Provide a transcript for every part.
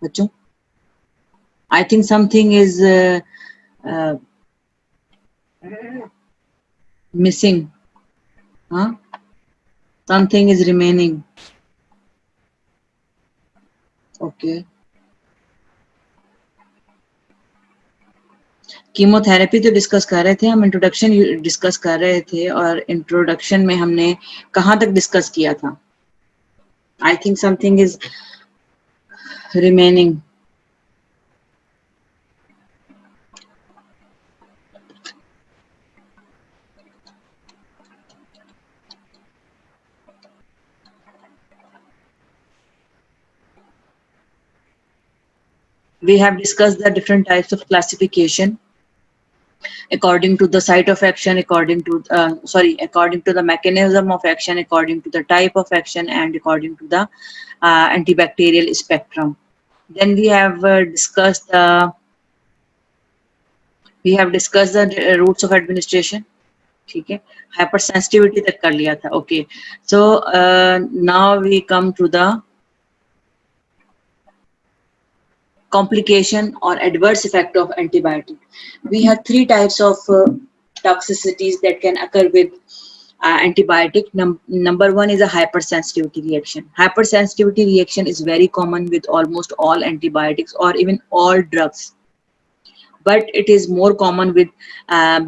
बच्चों? I think something is uh, missing. Huh? Something is remaining. Okay. Chemotherapy तो discuss कर रहे थे हम, इंट्रोडक्शन डिस्कस कर रहे थे, और इंट्रोडक्शन में हमने कहाँ तक डिस्कस किया था? I think something is remaining. We have discussed the different types of classification according to the site of action, according to according to the mechanism of action, according to the type of action, and according to the antibacterial spectrum. Then we have discussed the routes of administration. ठीक है, hyper sensitivity तक कर लिया था. Okay, so now we come to the complication or adverse effect of antibiotic. We have three types of toxicities that can occur with antibiotic. Number one is a hypersensitivity reaction. Hypersensitivity reaction is very common with almost all antibiotics or even all drugs, but it is more common with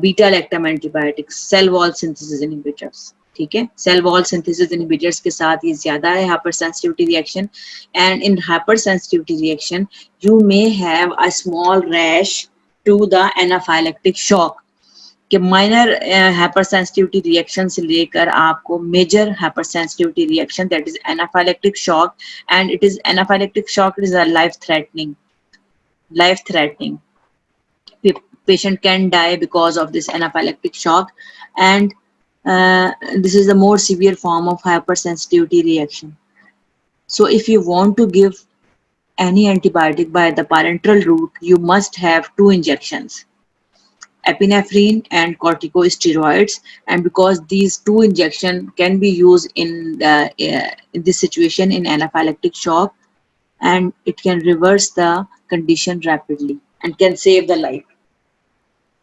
beta lactam antibiotics, cell wall synthesis inhibitors. ठीक है, cell wall synthesis inhibitors के साथ ये ज्यादा है hypersensitivity reaction. And in hypersensitivity reaction you may have a small rash to the anaphylactic shock. कि minor hypersensitivity reaction से लेकर आपको major hypersensitivity reaction, that is anaphylactic shock, and it is anaphylactic shock is life threatening. Patient can die because of this anaphylactic shock, and this is the more severe form of hypersensitivity reaction. So if you want to give any antibiotic by the parenteral route, you must have two injections, epinephrine and corticosteroids. And because these two injections can be used in this situation in anaphylactic shock, and it can reverse the condition rapidly and can save the life.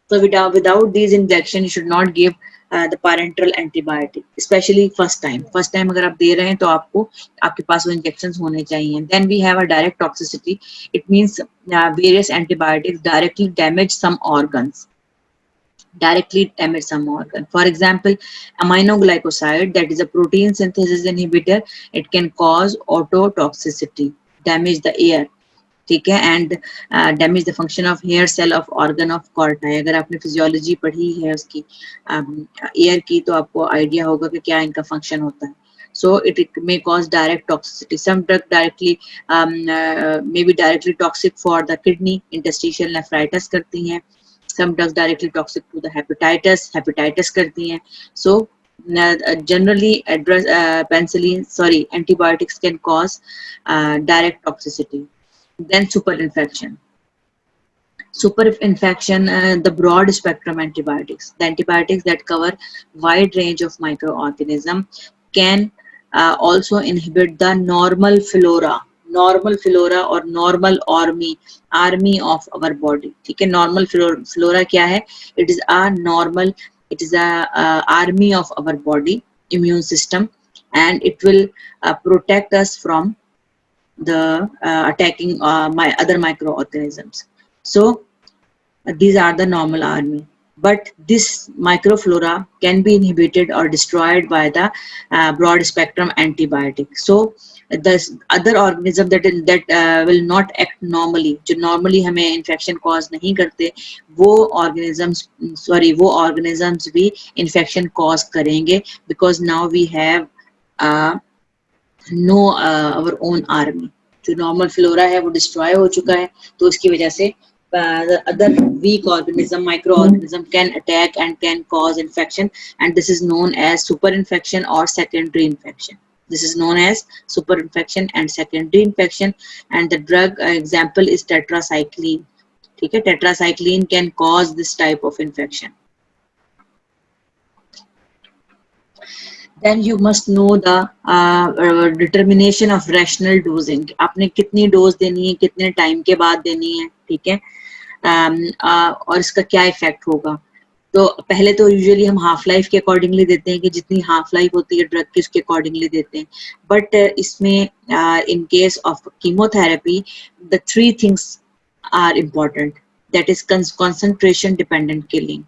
So without these injection, you should not give the parenteral antibiotic, especially first time. First time अगर आप दे रहे हैं तो आपके पास वो injections होने चाहिए. Then we have a direct toxicity. It means various antibiotics directly damage some organs. For example, aminoglycoside, that is a protein synthesis inhibitor, it can cause ototoxicity, damage the air. ठीक है, and damage the function of hair cell of organ of Corti. अगर आपने physiology पढ़ी है उसकी air की तो आपको आइडिया होगा कि क्या इनका फंक्शन होता है. So it may cause direct toxicity. Some drug directly may be directly toxic for the kidney, interstitial nephritis करती हैं. Some drugs directly toxic to the hepatitis करती हैं. So generally antibiotics can cause direct toxicity. Then superinfection. The broad spectrum antibiotics, the antibiotics that cover wide range of microorganisms, can also inhibit the normal flora or normal army of our body. ठीक है, normal flora क्या है? It is a army of our body immune system, and it will protect us from the attacking my other microorganisms. So these are the normal army, but this microflora can be inhibited or destroyed by the broad spectrum antibiotic. So the other organism that will not act normally, जो normally हमें infection cause नहीं करते, वो organisms भी infection cause करेंगे, because now we have our own army. जो normal flora है वो destroy हो चुका है, तो इसकी वजह से the other weak organism, microorganism, can attack and can cause infection, and this is known as superinfection or secondary infection. This is known as superinfection and secondary infection, and the drug example is tetracycline. ठीक है, tetracycline can cause this type of infection. Then you must know the determination of rational dosing. आपने कितनी dose देनी है, कितने time के बाद देनी है, ठीक है, और इसका क्या इफेक्ट होगा. तो पहले तो यूजुअली हम हाफ लाइफ के अकॉर्डिंगली देते हैं कि जितनी हाफ लाइफ होती है ड्रग की उसके अकॉर्डिंगली देते हैं. बट इसमें in case of chemotherapy the three things are important. That is concentration dependent killing.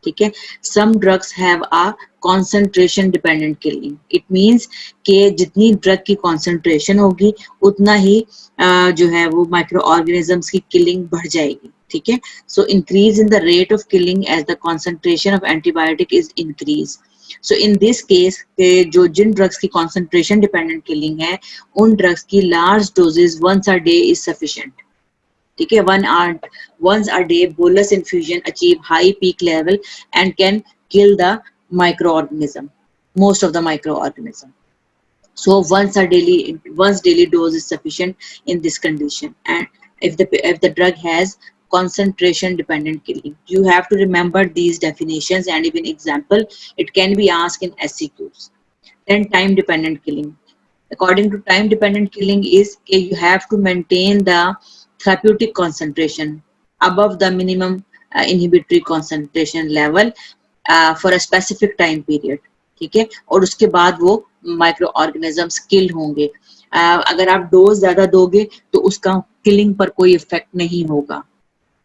ठीक है. Some drugs have a concentration dependent killing. It means कि जितनी ड्रग की कॉन्सेंट्रेशन होगी उतना ही जो है वो माइक्रो ऑर्गेनिजम्स की किलिंग बढ़ जाएगी. ठीक है. So increase in the rate of killing as the concentration of antibiotic is increase. So in this case जो जिन ड्रग्स की कॉन्सेंट्रेशन डिपेंडेंट किलिंग है उन ड्रग्स की large doses once a day is sufficient. ठीक है. once a day bolus infusion achieve high peak level and can kill the microorganism, most of the microorganism. So once daily dose is sufficient in this condition. And if the drug has concentration dependent killing, you have to remember these definitions and even example. It can be asked in SCQs. Then time dependent killing. According to time dependent killing is you have to maintain the therapeutic concentration above the minimum inhibitory concentration level for a specific time period. ठीक है. और उसके बाद वो micro organisms किल होंगे. अगर आप dose ज्यादा दोगे तो उसका किलिंग पर कोई इफेक्ट नहीं होगा.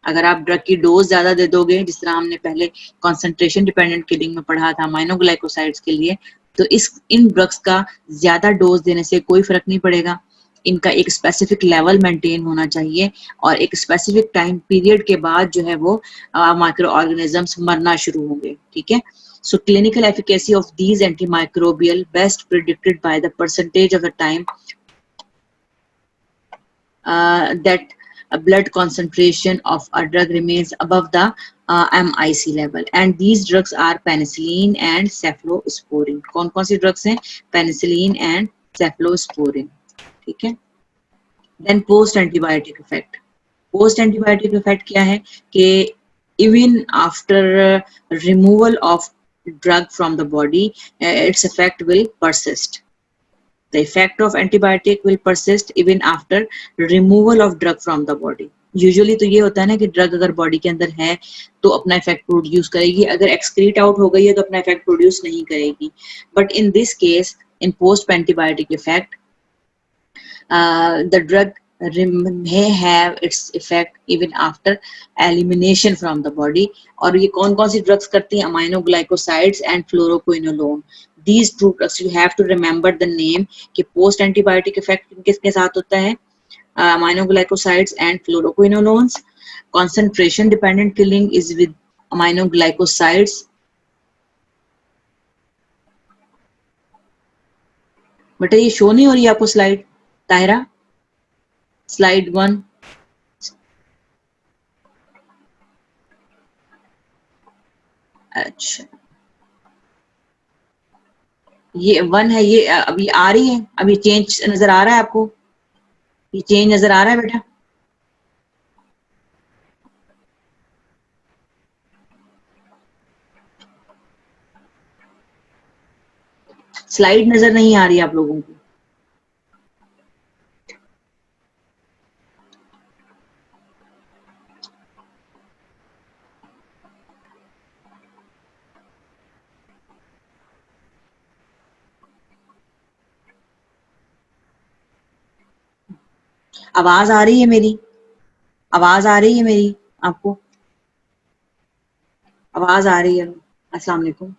अगर आप ड्रग की डोज ज्यादा दे दोगे, जिस तरह हमने पहले कंसंट्रेशन डिपेंडेंट किलिंग में पढ़ा था अमाइनोग्लाइकोसाइड्स के लिए, तो इन ड्रग्स का ज्यादा डोज देने से कोई फर्क नहीं पड़ेगा. इनका एक स्पेसिफिक लेवल मेंटेन होना चाहिए और एक स्पेसिफिक टाइम पीरियड के बाद जो है वो माइक्रो ऑर्गेनिजम्स मरना शुरू होंगे. ठीक है. So clinical efficacy of these antimicrobial best predicted by the percentage of the time that a blood concentration of a drug remains above the MIC level. And these drugs are penicillin and cephalosporin. कौन-कौन सी drugs हैं? Penicillin and cephalosporin. ठीक है. Then post antibiotic effect. Post antibiotic effect क्या है कि even after removal of drug from the body, its effect will persist. The effect of antibiotic will persist even after removal of drug from the body. Usually तो ये होता है ना कि drug अगर बॉडी के अंदर है तो अपना इफेक्ट प्रोड्यूस करेगी, अगर एक्सक्रीट आउट हो गई है तो अपना इफेक्ट प्रोड्यूस नहीं करेगी. But in this case, in post antibiotic effect, the drug may have its effect even after elimination from the body. और ये कौन कौन सी ड्रग्स करती हैं? Aminoglycosides and fluoroquinolone. These two drugs you have to remember the name कि post antibiotic effect किसके साथ होता है? Aminoglycosides and fluoroquinolones. Concentration dependent killing is with aminoglycosides. बेटा ये शो नहीं हो रही है आपको स्लाइड? ताहिरा, स्लाइड 1. अच्छा, ये 1 है. ये अभी आ रही है? अभी चेंज नजर आ रहा है आपको? ये चेंज नजर आ रहा है बेटा? स्लाइड नजर नहीं आ रही आप लोगों को? आवाज आ रही है मेरी? आवाज आ रही है मेरी आपको? आवाज आ रही है? अस्सलाम वालेकुम.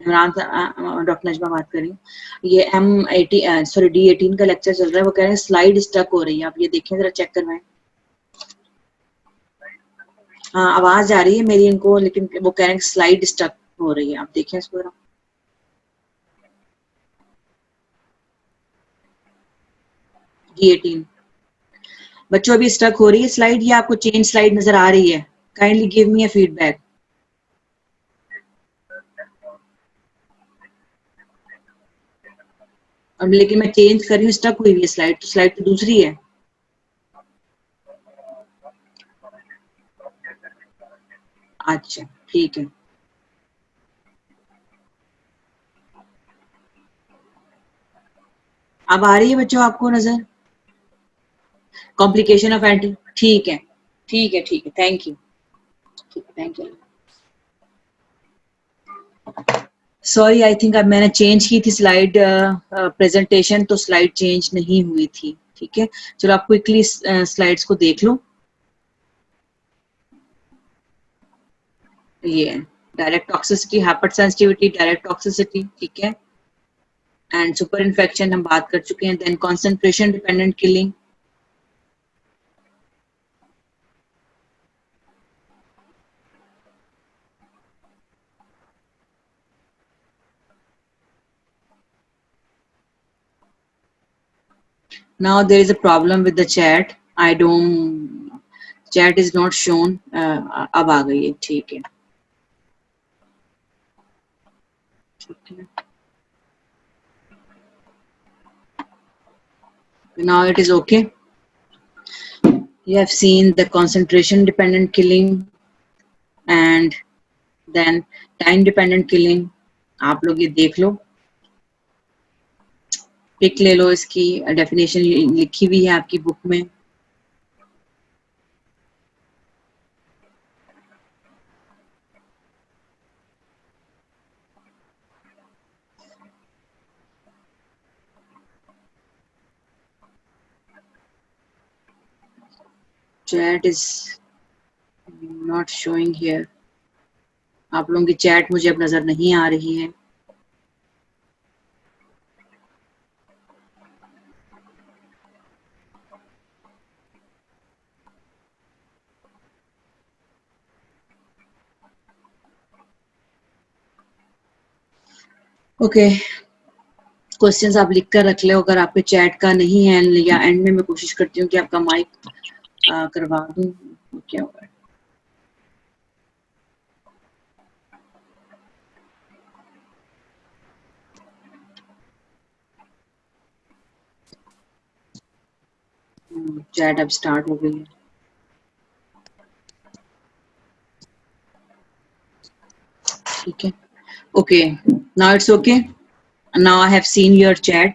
इमरान, डॉक्टर नजमा बात कर रही हूँ. ये D18 का लेक्चर चल रहा है. वो कह रहे हैं स्लाइड स्टक हो रही है. आप ये देखें, जरा चेक करवाएं. हाँ, आवाज जा रही है मेरी इनको, लेकिन वो कह रहे हैं स्लाइड स्टक हो रही है. आप देखें इसको जरा. D18 बच्चों अभी स्टक हो रही है स्लाइड, या आपको चेंज स्लाइड नजर आ रही है? Kindly give me a feedback. और लेकिन मैं चेंज कर रही हूँ, स्टक हुई हुई है स्लाइड. तो स्लाइड तो दूसरी है. अच्छा, ठीक है. अब आ रही है बच्चों आपको नजर? कॉम्प्लिकेशन ऑफ एंटी, ठीक है ठीक है ठीक है, थैंक यू, ठीक है thank you. Sorry, I think अब मैंने चेंज की थी स्लाइड प्रेजेंटेशन, तो स्लाइड चेंज नहीं हुई थी, ठीक है। चलो आप क्विकली स्लाइड्स को देख लो। ये direct toxicity, hyper sensitivity, direct toxicity, ठीक है, एंड सुपर इन्फेक्शन हम बात कर चुके हैं। Then concentration dependent killing, now there is a problem with the chat, I don't, chat is not shown, अब आ गई है, ठीक है ठीक है, now it is okay. You have seen the concentration dependent killing and then time dependent killing. आप लोग ये देख लो, पिक ले लो, इसकी डेफिनेशन लिखी हुई है आपकी बुक में। Chat is not showing here. आप लोगों की चैट मुझे अब नजर नहीं आ रही है। ओके, क्वेश्चंस आप लिख कर रख लो, अगर आपके चैट का नहीं है, या एंड में मैं कोशिश करती हूँ कि आपका माइक करवा दूं, क्या होगा। चैट अब स्टार्ट हो गई है, ठीक है। Okay, now it's okay, now I have seen your chat,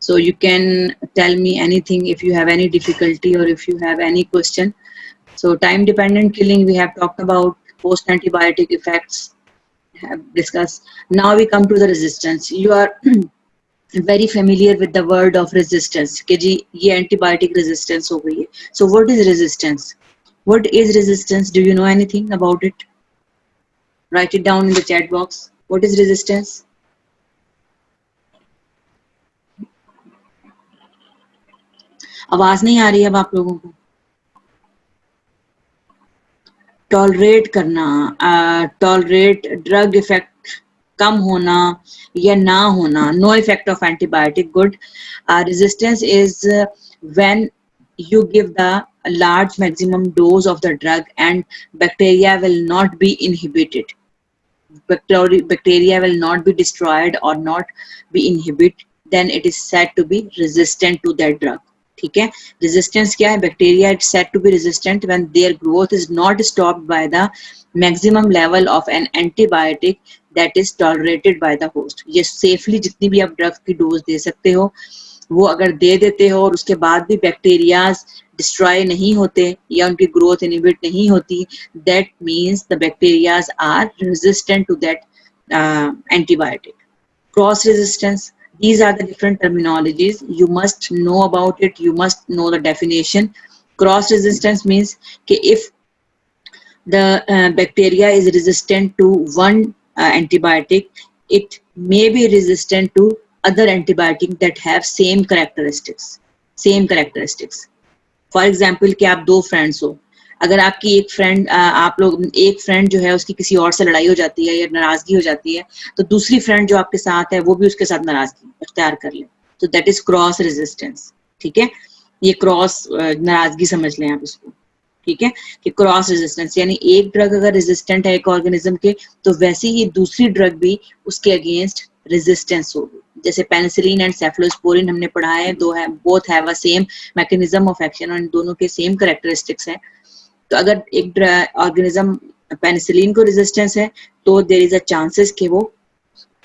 so you can tell me anything if you have any difficulty or if you have any question. So time dependent killing we have talked about, post antibiotic effects have discussed. Now we come to the resistance. You are very familiar with the word of resistance कि जी ये antibiotic resistance हो गई है. So what is resistance? What is resistance? Do you know anything about it? Write it down in the chat box. What is resistance? आवाज नहीं आ रही है अब आप लोगों को? टॉलरेट करना, टॉलरेट, ड्रग इफेक्ट कम होना या ना होना, no effect of antibiotic, good. Resistance is when you give the large maximum dose of the drug and bacteria will not be inhibited, bacteria will not be destroyed or not be inhibited, then it is said to be resistant to that drug, ठीक है। resistance क्या है? bacteria is said to be resistant when their growth is not stopped by the maximum level of an antibiotic that is tolerated by the host। ये safely जितनी भी आप drug की dose दे सकते हो वो अगर दे देते हो और उसके बाद भी बैक्टीरियाज डिस्ट्रॉय नहीं होते या उनकी ग्रोथ इनहिबिट नहीं होती, that means the bacteria are resistant to that antibiotic। cross resistance, these are the different terminologies, you must know about it, you must know the definition। cross resistance means कि if the bacteria is resistant to one antibiotic, it may be resistant to other antibiotic that have same characteristics। For example कि आप दो friends हो, अगर आपकी एक friend, आप लोग एक फ्रेंड जो है उसकी किसी और से लड़ाई हो जाती है या नाराजगी हो जाती है, तो दूसरी फ्रेंड जो आपके साथ है वो भी उसके साथ नाराजगी अख्तियार कर ले, तो दैट इज क्रॉस रेजिस्टेंस, ठीक है। ये क्रॉस नाराजगी समझ लें आप इसको, ठीक है, कि क्रॉस रेजिस्टेंस यानी एक ड्रग अगर रेजिस्टेंट है एक ऑर्गेनिज्म के, तो वैसे ही दूसरी ड्रग भी उसके अगेंस्ट रेजिस्टेंस होगी। जैसे पेनिसिलिन एंड सेफलोस्पोरिन हमने पढ़ा है, दो है, both have a same mechanism of action और इन दोनों के सेम कैरेक्टरिस्टिक्स हैं। तो अगर एक ऑर्गेनिज्म पेनिसिलिन को रेजिस्टेंस है तो देयर इज अ चांसेस कि वो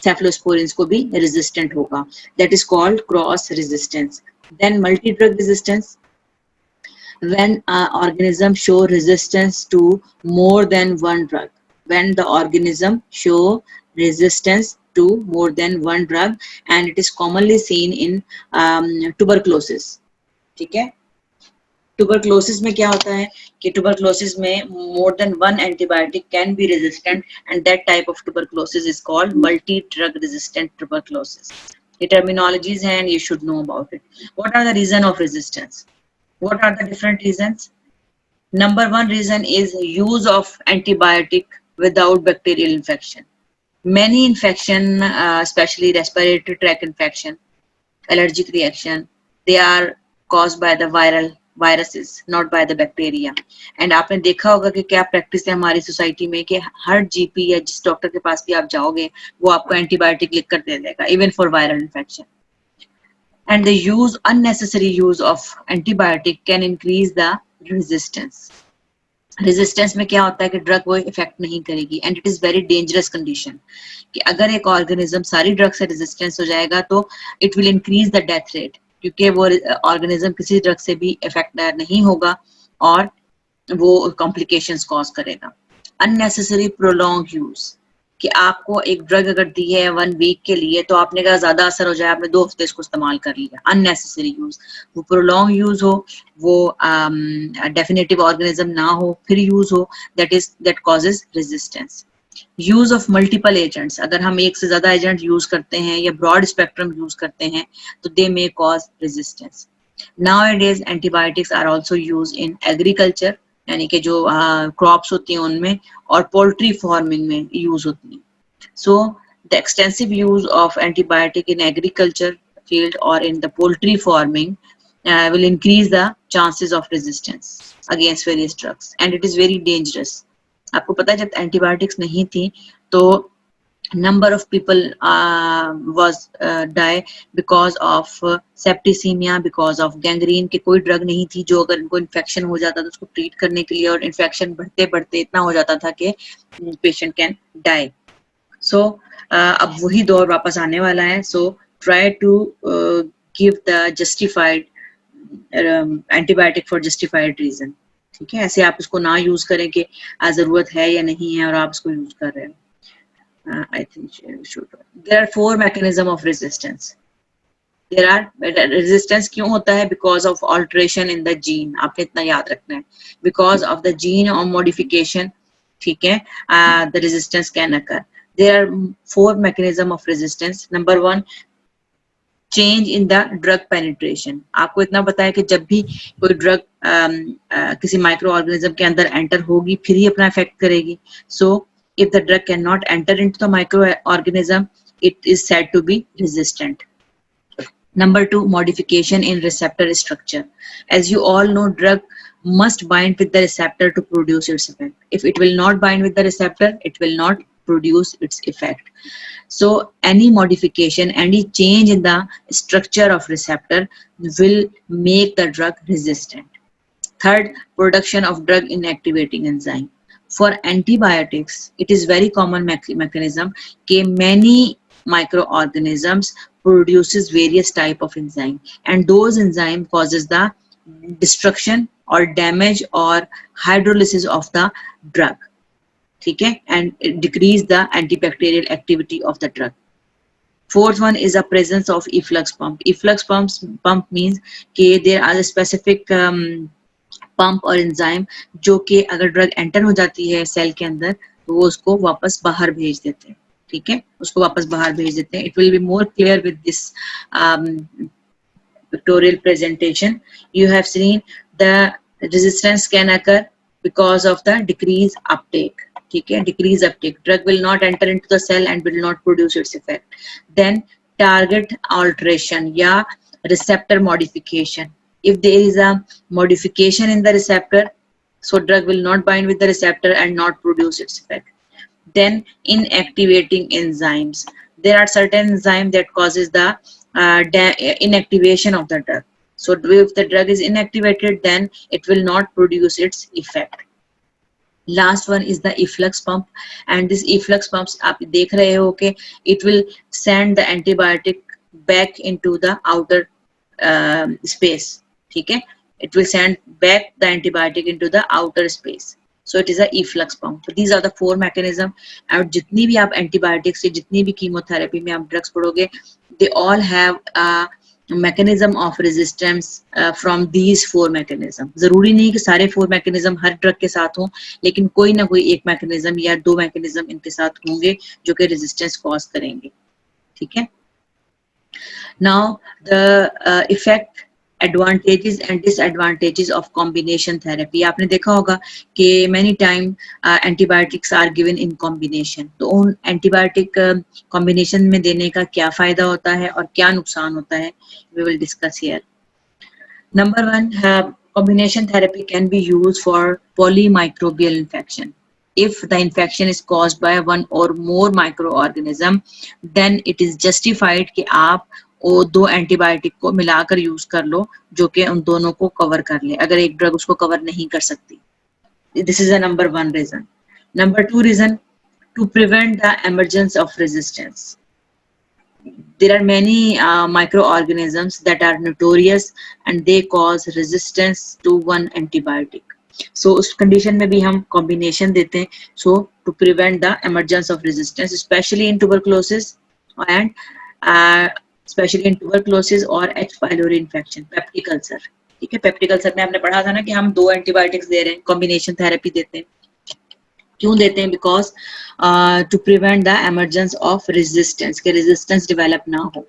cephalosporins को भी resistant होगा. That is called cross resistance. Then multi drug resistance, when an organism show resistance to more than one drug. When the organism show resistance to more than one drug, and it is commonly seen in tuberculosis. ठीक है. Tuberculosis में क्या होता है कि tuberculosis में more than one antibiotic can be resistant, and that type of tuberculosis is called multi-drug resistant tuberculosis. The terminologies हैं and you should know about it. What are the reason of resistance? What are the different reasons? Number one reason is use of antibiotic without bacterial infection. Many infection, especially respiratory tract infection, allergic reaction, they are caused by the viruses, not by the bacteria. And आपने देखा होगा कि क्या practice है हमारी society में कि हर GP या जिस डॉक्टर के पास भी आप जाओगे वो आपको एंटीबायोटिक लिख कर दे देगा, even for viral infection. And the unnecessary use of antibiotic can increase the resistance. Resistance में क्या होता है कि ड्रग वो इफेक्ट नहीं करेगी, and it is very dangerous condition. कि अगर एक ऑर्गेनिज्म सारी ड्रग से रेजिस्टेंस हो जाएगा तो it will increase the death rate, क्योंकि वो ऑर्गेनिज्म किसी ड्रग से भी इफेक्ट नहीं होगा और वो कॉम्प्लिकेशंस कॉज करेगा. Unnecessary prolonged use, कि आपको एक ड्रग अगर दी है 1 वीक के लिए तो आपने कहा ज्यादा असर हो जाए, आपने 2 हफ्ते इसको इस्तेमाल कर लिया. Unnecessary use. वो प्रोलॉन्ग यूज हो, वो डेफिनेटिव ऑर्गेनिज्म ना हो, फिर यूज हो, that causes resistance. Use of multiple agents, अगर हम एक से ज्यादा एजेंट यूज करते हैं या ब्रॉड स्पेक्ट्रम यूज करते हैं तो they may cause resistance. Nowadays antibiotics are also used in agriculture, यानी कि जो क्रॉप्स होती हैं उनमें, और पोल्ट्री फार्मिंग में यूज होती हैं. So the extensive use of antibiotic in agriculture field और in the poultry farming will increase the chances of resistance against various drugs, and it is very dangerous. आपको पता है जब एंटीबायोटिक्स नहीं थी तो number of people was die because of septicemia, because of gangrene, कि कोई ड्रग नहीं थी जो अगर इनको इन्फेक्शन हो जाता था उसको ट्रीट करने के लिए, और इन्फेक्शन बढ़ते बढ़ते इतना हो जाता था कि पेशेंट कैन डाई. सो अब वही दौर वापस आने वाला है. So try to give the justified antibiotic for justified reason. ठीक है, ऐसे आप उसको ना यूज करें कि जरूरत है या नहीं है और आप उसको यूज कर रहे हो. I think you should. There are 4 mechanisms of resistance. There are resistance क्यों होता है? Because of alteration in the gene. आपने इतना याद रखना है. Because of the gene or modification, ठीक है, the resistance can occur. There are 4 mechanisms of resistance. Number 1, change in the drug penetration. आपको इतना पता है कि जब भी कोई ड्रग किसी माइक्रो ऑर्गेनिज्म के अंदर एंटर होगी फिर ही अपना इफेक्ट करेगी. So if the drug cannot enter into the microorganism, it is said to be resistant. Number 2, modification in receptor structure. As you all know, drug must bind with the receptor to produce its effect. If it will not bind with the receptor, it will not produce its effect. So any modification, any change in the structure of receptor will make the drug resistant. Third, production of drug inactivating enzyme. For antibiotics, it is very common mechanism कि many microorganisms produces various type of enzyme, and those enzyme causes the destruction or damage or hydrolysis of the drug. ठीक है, and it decrease the antibacterial activity of the drug. Fourth one is a presence of efflux pump. Efflux pump means कि there are specific pump और enzyme जो कि अगर drug enter हो जाती है सेल के अंदर तो वो उसको वापस बाहर भेज देते हैं. ठीक है, उसको वापस बाहर भेज देते हैं. It will be more clear with this pictorial presentation. You have seen the resistance can occur because of the decrease uptake. ठीक है, decrease uptake, drug will not enter into the cell and will not produce its effect. Then target alteration या receptor modification. If there is a modification in the receptor, so drug will not bind with the receptor and not produce its effect. Then inactivating enzymes. There are certain enzymes that causes the inactivation of the drug. So if the drug is inactivated, then it will not produce its effect. Last one is the efflux pump, and this efflux pumps आप देख रहे हो कि it will send the antibiotic back into the outer space. ठीक है, it will send back the antibiotic into the outer space. So it is a efflux pump. So these are the four mechanism. और जितनी भी आप antibiotics से जितनी भी chemotherapy में आप drugs पढ़ोगे, they all have a mechanism of resistance from these four mechanism. जरूरी नहीं कि सारे फोर मैकेनिज्म हर ड्रग के साथ हों, लेकिन कोई ना कोई एक मैकेनिज्म या दो मैकेनिज्म इनके साथ होंगे जो कि रेजिस्टेंस कॉज करेंगे. ठीक है. Now the effect, advantages and disadvantages of combination therapy. आपने देखा होगा कि many time antibiotics are given in combination. तो उन एंटीबायोटिक कॉम्बिनेशन में देने का क्या फायदा होता है और क्या नुकसान होता है, we will discuss here. Number one, combination therapy can be used for polymicrobial infection. If the infection is caused by one or more microorganism, then it is justified कि आप वो दो एंटीबायोटिक को मिलाकर यूज कर लो जो कि उन दोनों को कवर कर ले, अगर एक ड्रग उसको कवर नहीं कर सकती. This is a number one reason. Number two reason, to prevent the emergence of resistance. There are many microorganisms that are notorious and they cause resistance to one antibiotic. So उस condition में भी हम combination देते हैं. So to prevent the emergence of resistance, especially in tuberculosis and especially in tuberculosis or H. pylori infection, peptic ulcer. ठीक है, peptic ulcer में हमने पढ़ा था ना कि हम दो antibiotics दे रहे हैं, combination therapy देते हैं. क्यों देते हैं? Because to prevent the emergence of resistance, के रेजिस्टेंस डेवलप ना हो.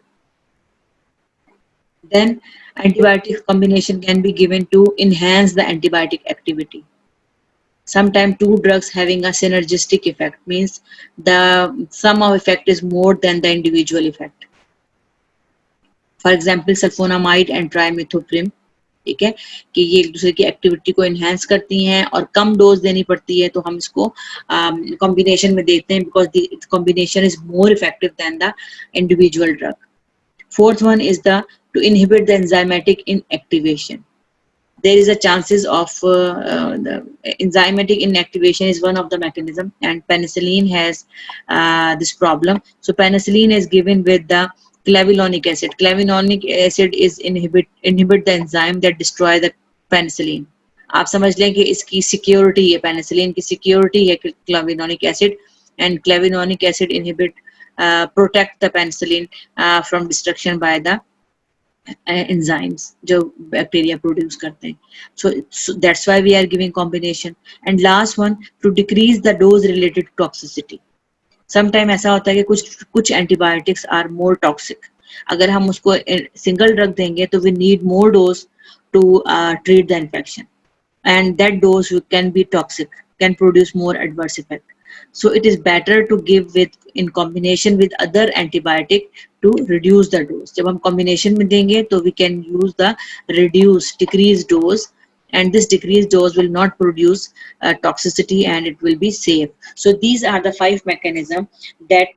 Then antibiotic combination can be given to enhance the antibiotic activity. Sometimes two drugs having a synergistic effect means the sum of effect is more than the individual effect. For example, sulfonamide and trimethoprim. ठीक है, कि ये एक दूसरे की activity को enhance करती हैं और कम डोज देनी पड़ती है, तो हम इसको कॉम्बिनेशन में देते हैं because the combination is more effective than the individual drug. Fourth one is the to inhibit the enzymatic inactivation. There is a chances of the enzymatic inactivation is one of the mechanism, and penicillin has this problem. So penicillin is given with the clavulanic acid. Clavulanic acid is inhibit the enzyme that destroy the penicillin. आप समझ लें कि इसकी security है, penicillin की security है clavulanic acid, and clavulanic acid inhibit protect the penicillin from destruction by the enzymes जो bacteria produce करते हैं. So that's why we are giving combination. And last one, to decrease the dose related toxicity. Sometime ऐसा होता है कि कुछ antibiotics are more toxic. अगर हम उसको single drug देंगे तो we need more dose to treat the infection, and that dose can be toxic, can produce more adverse effect. So it is better to give with in combination with other antibiotic to reduce the dose. जब हम combination में देंगे तो we can use the decreased dose, and this decreased dose will not produce toxicity and it will be safe. So these are the 5 mechanisms that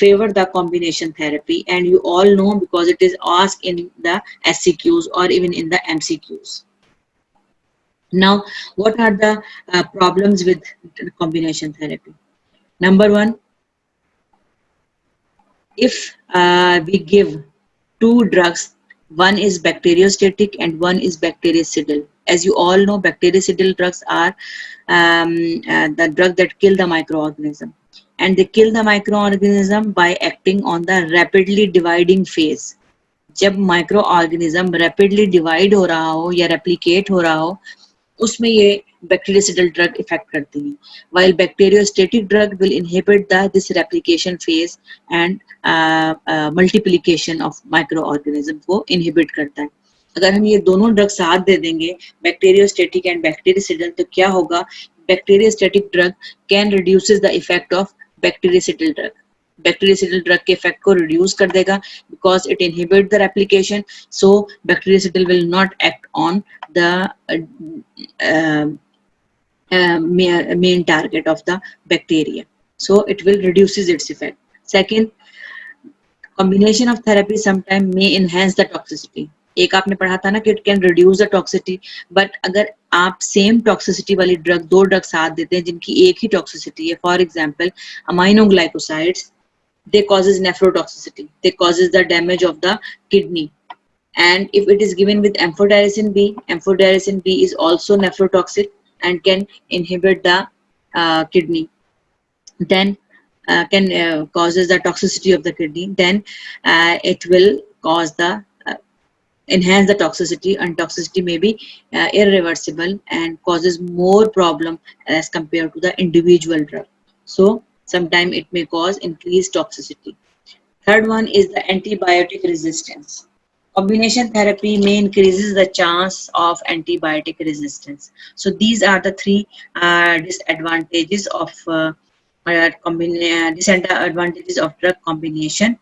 favor the combination therapy, and you all know because it is asked in the SCQs or even in the MCQs. Now, what are the problems with combination therapy? Number one, if we give two drugs, one is bacteriostatic and one is bactericidal. As you all know, bactericidal drugs are the drug that kill the microorganism, and they kill the microorganism by acting on the rapidly dividing phase. जब microorganism rapidly divide हो रहा हो या replicate हो रहा हो, उसमें ये bactericidal drug effect करती हैं, while bacteriostatic drug will inhibit this replication phase and multiplication of microorganism को inhibit करता है. अगर हम ये दोनों ड्रग साथ दे देंगे, bacteriostatic and bactericidal, तो क्या होगा? Bacteriostatic drug can reduces the effect of bactericidal drug. Bactericidal drug के effect को reduce कर देगा because it inhibit the replication, so bactericidal will not act on the main target of the bacteria, so it will reduces its effect. Second, combination of therapy sometimes may enhance the toxicity. एक आपने पढ़ा था ना कि it can reduce the toxicity, but अगर आप same toxicity वाली drug, दो ड्रग साथ देते हैं जिनकी एक ही टॉक्सिसिटी है, for example aminoglycosides, they causes nephrotoxicity, they causes the damage of the kidney. And if it is given with amphotericin B is also nephrotoxic and can inhibit the kidney, then can causes the toxicity of the kidney, then it will cause the enhance the toxicity, and toxicity may be irreversible and causes more problem as compared to the individual drug. So sometimes it may cause increased toxicity. Third one is the antibiotic resistance. Combination therapy may increases the chance of antibiotic resistance. So these are the three disadvantages of disadvantages of drug combination.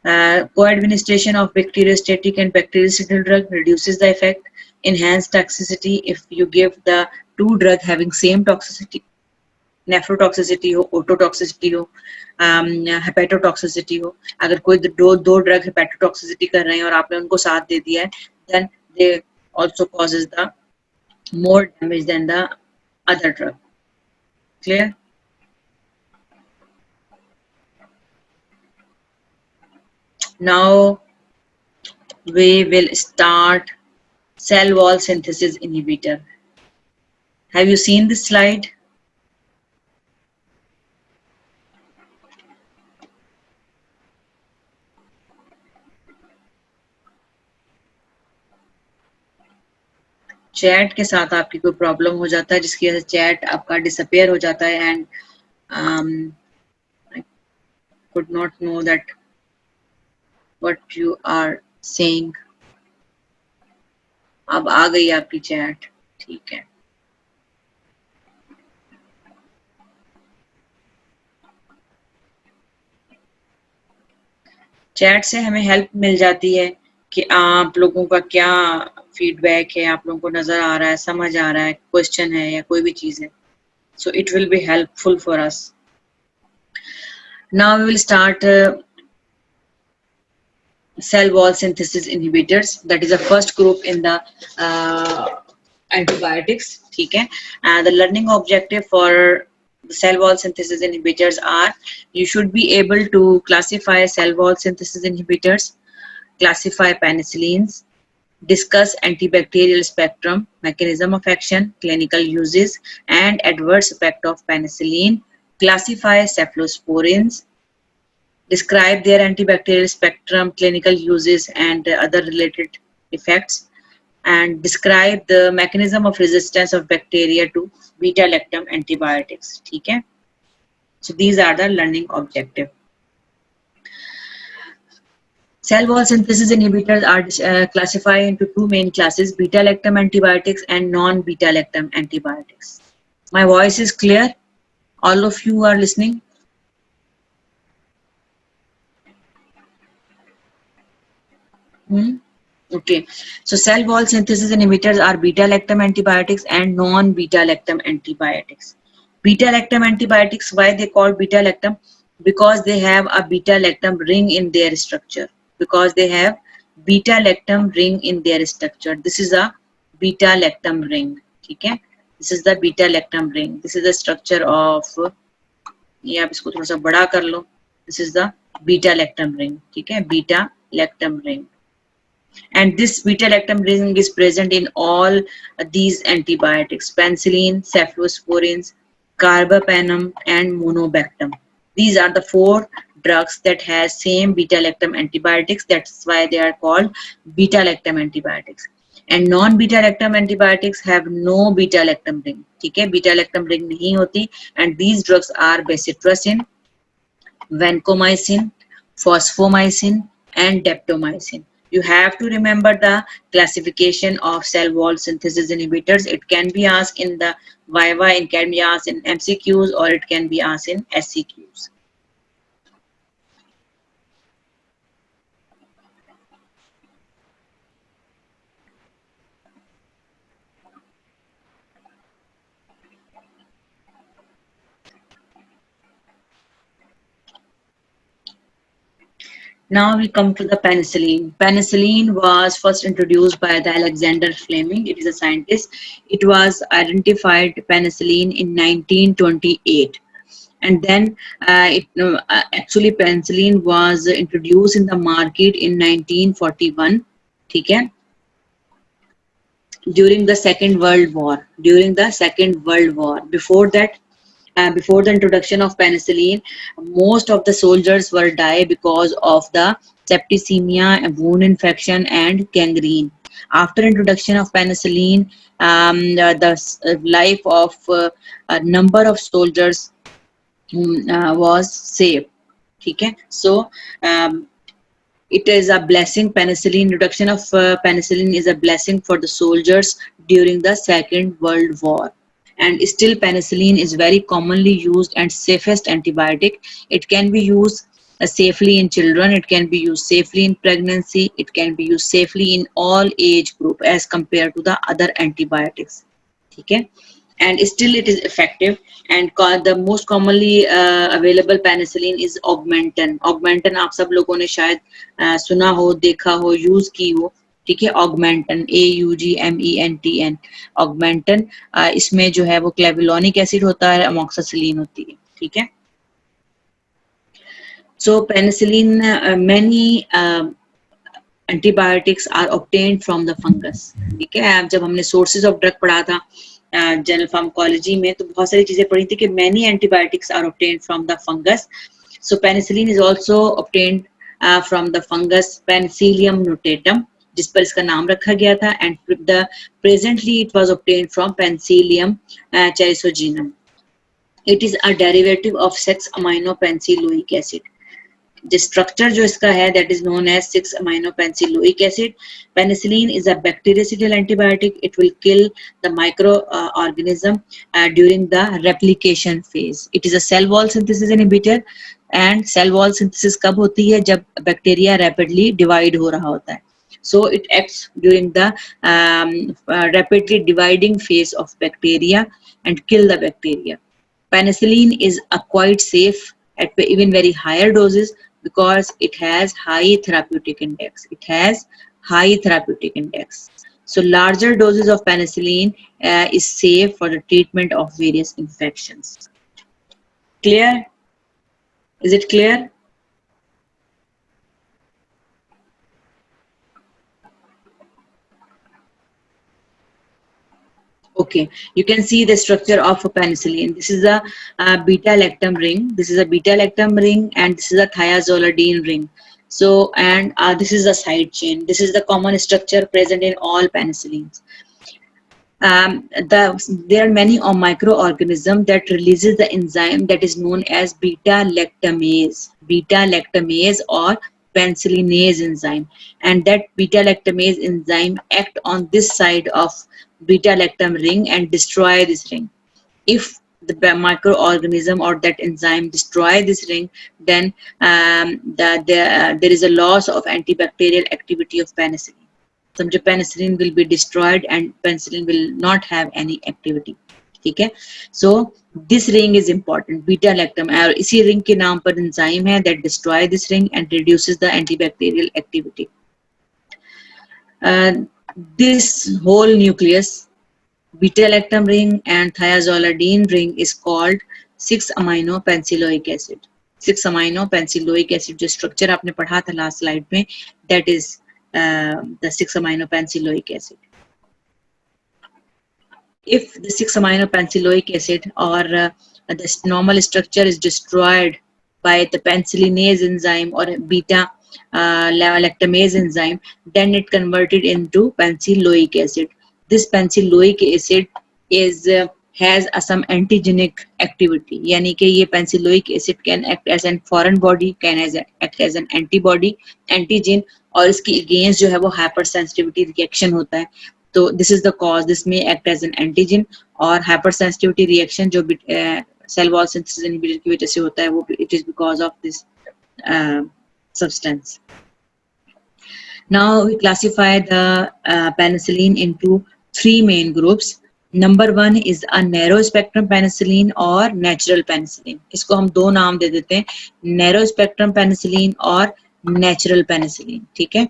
Co-administration of bacteriostatic and bactericidal drug reduces the effect. Enhanced toxicity if you give the two drug having same toxicity, nephrotoxicity हो, ototoxicity हो, hepatotoxicity हो. अगर कोई दो drug hepatotoxicity कर रहे हैं और आपने उनको साथ दे दिया है, then they also causes the more damage than the other drug. Clear? Now we will start cell wall synthesis inhibitor. Have you seen this slide? Chat के साथ आपकी कोई प्रॉब्लम हो जाता है जिसकी वजह से चैट आपका डिसअपियर हो जाता है, and I could not know that what you are saying. अब आ गई आपकी चैट, ठीक है. चैट से हमें हेल्प मिल जाती है कि आप लोगों का क्या फीडबैक है, आप लोगों को नजर आ रहा है, समझ आ रहा है, क्वेश्चन है या कोई भी चीज है. So it will be helpful for us. Now we will start cell wall synthesis inhibitors. That is the first group in the antibiotics. ठीक है. The learning objective for the cell wall synthesis inhibitors are, you should be able to classify cell wall synthesis inhibitors, classify penicillins, discuss antibacterial spectrum, mechanism of action, clinical uses, and adverse effect of penicillin, classify cephalosporins, describe their antibacterial spectrum, clinical uses, and other related effects, and describe the mechanism of resistance of bacteria to beta-lactam antibiotics. ठीक है? So these are the learning objective. Cell wall synthesis inhibitors are classified into two main classes: beta-lactam antibiotics and non-beta-lactam antibiotics. My voice is clear? All of you are listening? Okay. So cell wall synthesis inhibitors are beta-lactam antibiotics and non-beta-lactam antibiotics. Beta-lactam antibiotics, why they call beta-lactam? Because they have a beta-lactam ring in their structure. Because they have beta-lactam ring in their structure. This is a beta-lactam ring. Okay? This is the beta-lactam ring. This is the structure of, ये आप इसको थोड़ा सा बड़ा कर लो. This is the beta-lactam ring. ठीक है? Beta-lactam ring. And this beta-lactam ring is present in all these antibiotics: penicillin, cephalosporins, carbapenem, and monobactam. These are the four drugs that has same beta-lactam antibiotics. That's why they are called beta-lactam antibiotics. And non-beta-lactam antibiotics have no beta-lactam ring. ठीक है, beta-lactam ring नहीं होती. And these drugs are bacitracin, vancomycin, fosfomycin, and daptomycin. You have to remember the classification of cell wall synthesis inhibitors. It can be asked in the Viva, it can be asked in MCQs, or it can be asked in SCQs. Now we come to the penicillin. Penicillin was first introduced by the Alexander Fleming. It is a scientist. It was identified penicillin in 1928, and then actually penicillin was introduced in the market in 1941. ठीक है? During the Second World War. During the Second World War. Before that, before the introduction of penicillin, most of the soldiers were die because of the septicemia, wound infection, and gangrene. After introduction of penicillin, the life of a number of soldiers was saved. Okay, so um, it is a blessing. Penicillin introduction of penicillin is a blessing for the soldiers during the Second World War. And still penicillin is very commonly used and safest antibiotic. It can be used safely in children, it can be used safely in pregnancy, it can be used safely in all age group as compared to the other antibiotics. Okay, and still it is effective. And the most commonly available penicillin is augmentin. Augmentin आप सब लोगों ने शायद सुना हो, देखा हो, use की हो. ठीक है, ऑगमेंटन, AUGMENTN, ऑगमेंटन. इसमें जो है वो क्लेविलोनिक एसिड होता है, अमोक्सासिलिन होती है. ठीक है, so penicillin, many antibiotics are obtained from the fungus. ठीक है, जब हमने सोर्सेज ऑफ ड्रग पढ़ा था जनरल फार्माकोलॉजी में, तो बहुत सारी चीजें पढ़ी थी कि many antibiotics are obtained from the fungus. So penicillin is also obtained from the fungus penicillium notatum, जिस पर इसका नाम रखा गया था. And the presently it was obtained from penicillium chrysogenum. It is a derivative of 6-aminopenicilloic acid. The structure जो इसका है, that is known as 6-aminopenicilloic acid. Penicillin is a bactericidal antibiotic. It will kill the microorganism during the replication phase. It is a cell wall synthesis inhibitor. And cell wall synthesis कब होती है? जब bacteria rapidly divide हो रहा होता है. So it acts during the rapidly dividing phase of bacteria and kill the bacteria. Penicillin is quite safe at even very higher doses because it has high therapeutic index. It has high therapeutic index. So larger doses of penicillin is safe for the treatment of various infections. Clear? Is it clear? Okay, you can see the structure of a penicillin. This is a beta-lactam ring. This is a beta-lactam ring, and this is a thiazolidine ring. So, and this is a side chain. This is the common structure present in all penicillins. There are many microorganisms that releases the enzyme that is known as beta-lactamase or penicillinase enzyme, and that beta-lactamase enzyme act on this side of beta-lactam ring and destroy this ring. If the microorganism or that enzyme destroy this ring, then there is a loss of antibacterial activity of penicillin. So penicillin will be destroyed and penicillin will not have any activity. ठीक है, so this ring is important, beta lactam, और इसी ring के नाम पर enzyme है that destroy this ring and reduces the antibacterial activity. This whole nucleus, beta lactam ring and thiazolidine ring, is called 6-aminopenicilloic acid. 6-aminopenicilloic acid जो structure आपने पढ़ा था last slide में, that is the 6-aminopenicilloic acid. If the 6-aminopenicilloic acid or the normal structure is destroyed by the penicillinase enzyme or beta lactamase enzyme, then it converted into penicilloic acid. This penicilloic acid is has some antigenic activity, यानी कि ये penicilloic acid can act as an foreign body, can act as an antibody, antigen, और इसकी against जो है वो hypersensitivity reaction होता है. तो this is the cause. This may act as an antigen और hypersensitivity reaction जो cell wall synthesis inhibitor की वजह से होता है, वो it is because of this substance. Now we classify the penicillin into three main groups. Number one is a narrow spectrum penicillin और natural penicillin. इसको हम दो नाम दे देते हैं, narrow spectrum penicillin और नेचुरल पेनिसिलिन, ठीक है,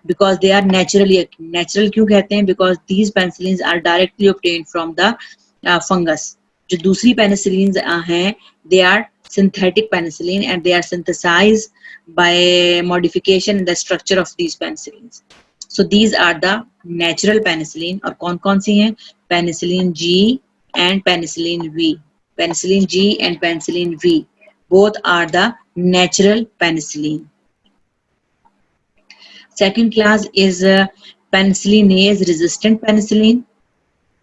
because they are naturally active. Natural क्यों कहते हैं? Because these penicillin are directly obtained from the fungus. जो दूसरी पेनिसिलिन हैं, they are synthetic penicillin and they are synthesized by modification in the structure of these penicillins. So these are the natural penicillin. और कौन कौन सी हैं? Penicillin G and Penicillin V. Penicillin G and Penicillin V both are the natural penicillin. Second class is penicillinase resistant penicillin.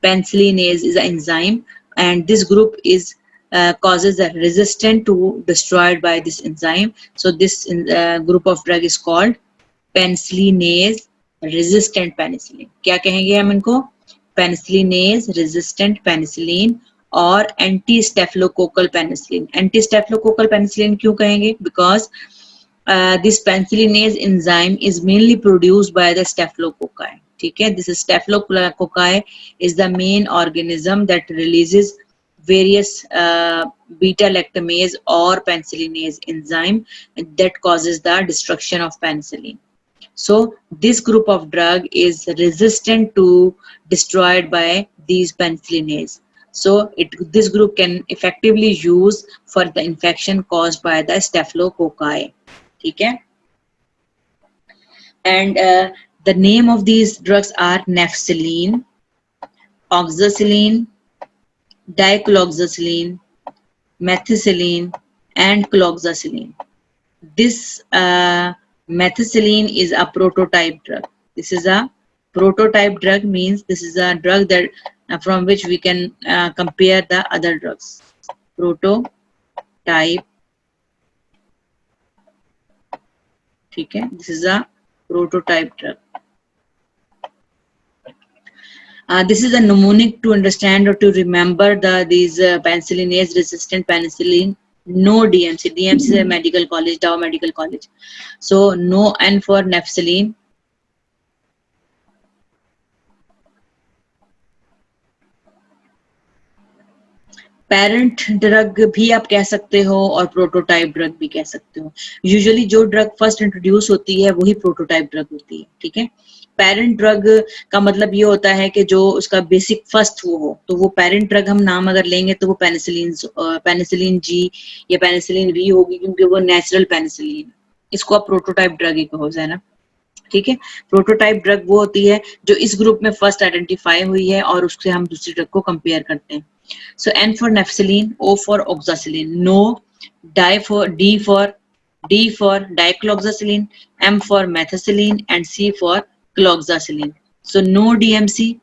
Penicillinase is an enzyme and this group is causes a resistance to destroyed by this enzyme. So this group of drug is called penicillinase resistant penicillin. क्या कहेंगे हम इनको? Penicillinase resistant penicillin और anti staphylococcal penicillin. Anti staphylococcal penicillin क्यों कहेंगे? Because this penicillinase enzyme is mainly produced by the staphylococci. ठीक है, this staphylococci is the main organism that releases various beta lactamase or penicillinase enzyme that causes the destruction of penicillin. So this group of drug is resistant to destroyed by these penicillinase. So this group can effectively use for the infection caused by the staphylococci. ठीक है, and the name of these drugs are nafcillin, oxacillin, dicloxacillin, methicillin and cloxacillin. This methicillin is a prototype drug. This is a prototype drug, means this is a drug that from which we can compare the other drugs. Prototype, ठीक है, this is a prototype drug. This is a mnemonic to understand or to remember these penicillinase resistant penicillin. No DMC. DMC is a medical college, Dow Medical College. So no N for nafcillin. Parent drug भी आप कह सकते हो और prototype drug भी कह सकते हो। यूजुअली जो ड्रग फर्स्ट इंट्रोड्यूस होती है वही प्रोटोटाइप ड्रग होती है, ठीक है। पेरेंट ड्रग का मतलब ये होता है कि जो उसका बेसिक फर्स्ट वो हो, तो वो पेरेंट ड्रग हम नाम अगर लेंगे तो वो पेनिसिलिन जी या पेनिसिलिन वी होगी, क्योंकि वो नेचुरल पेनिसिलिन, इसको आप प्रोटोटाइप ड्रग ही कहो, है ना, ठीक है। प्रोटोटाइप ड्रग वो होती है जो इस ग्रुप में फर्स्ट आइडेंटिफाई हुई है और उससे हम दूसरी ड्रग को कंपेयर करते हैं। So N for nafcillin, O for oxacillin, no, D for dicloxacillin, M for methicillin and C for cloxacillin. So no DMC,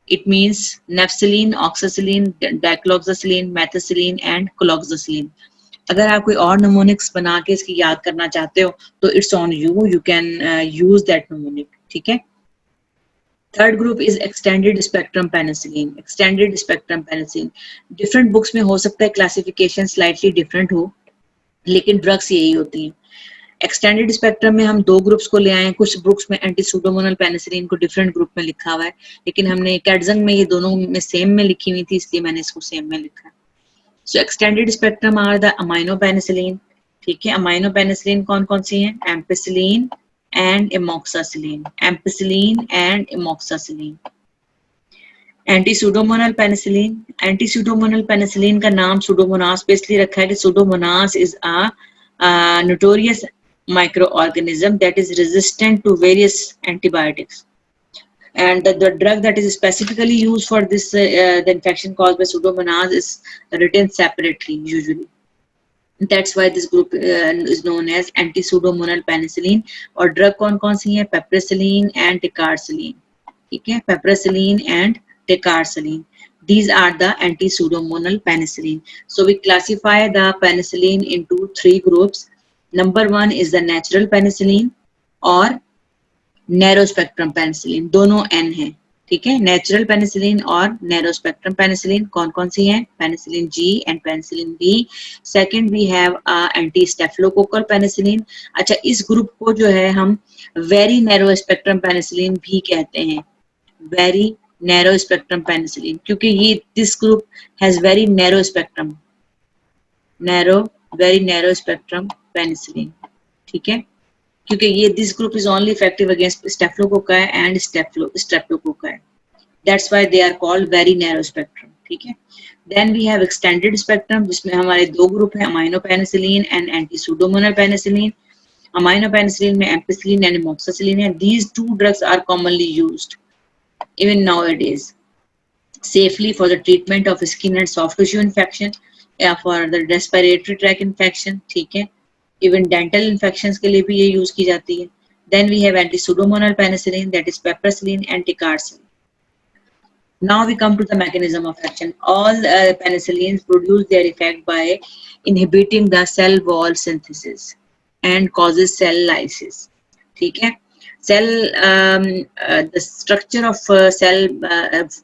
it means nafcillin, oxacillin, dicloxacillin, methicillin and cloxacillin. अगर आप कोई और नमोनिक्स बना के इसकी याद करना चाहते हो तो it's on you, you can use that mnemonic, ठीक है। Third group is extended spectrum penicillin. Extended spectrum penicillin different books में हो सकता है क्लासिफिकेशन स्लाइटली डिफरेंट हो, लेकिन ड्रग्स यही होती हैं। एक्सटेंडेड स्पेक्ट्रम में हम दो ग्रुप्स को ले आए हैं, कुछ बुक्स में एंटी सूडोमोनल पेनिसिलिन को डिफरेंट ग्रुप में लिखा हुआ है, लेकिन हमने कैडजंग में ये दोनों में सेम में लिखी हुई थी, इसलिए मैंने इसको सेम में लिखा है। So extended spectrum are the amino penicillin, ठीक है। अमाइनो पेनिसिलिन कौन कौन सी हैं? Ampicillin and amoxicillin, ampicillin and amoxicillin. Anti-pseudomonal penicillin, anti-pseudomonal penicillin का नाम सूडोमोनास पे इसलिए रखा है कि pseudomonas is a notorious microorganism that is resistant to various antibiotics, and the drug that is specifically used for this the infection caused by Pseudomonas is written separately usually. That's why this group is known as anti-pseudomonal penicillin. और drug कौन कौन सी हैं? Piperacillin and ticarcillin, ठीक है, piperacillin and ticarcillin. These are the anti-pseudomonal penicillin. So we classify the penicillin into three groups. Number one is the natural penicillin और narrow spectrum penicillin, दोनों N है, ठीक है। नेचुरल पेनिसिलिन और narrow spectrum penicillin कौन कौन सी हैं? Penicillin G and penicillin B. Second we have anti staphylococcal penicillin. अच्छा, इस ग्रुप को जो है हम वेरी नैरो स्पेक्ट्रम पेनिसिलिन भी कहते हैं, वेरी नैरो स्पेक्ट्रम पेनिसिलिन, क्योंकि ये this group has very narrow spectrum, very narrow spectrum penicillin, ठीक है। क्योंकि ये this group is only effective against staphylococci and streptococci, that's why they are called very narrow spectrum, ठीक है। Then we have extended spectrum, जिसमें हमारे दो group हैं, amino penicillin and anti pseudomonal penicillin. Amino penicillin में ampicillin and amoxicillin है। These two drugs are commonly used even nowadays safely for the treatment of skin and soft tissue infection या for the respiratory tract infection, ठीक है। even dental infections के लिए भी ये use की जाती है। then we have anti pseudomonal penicillin, that is piperacillin and ticarcillin. Now we come to the mechanism of action. All penicillins produce their effect by inhibiting the cell wall synthesis and causes cell lysis, ठीक है। Cell the structure of cell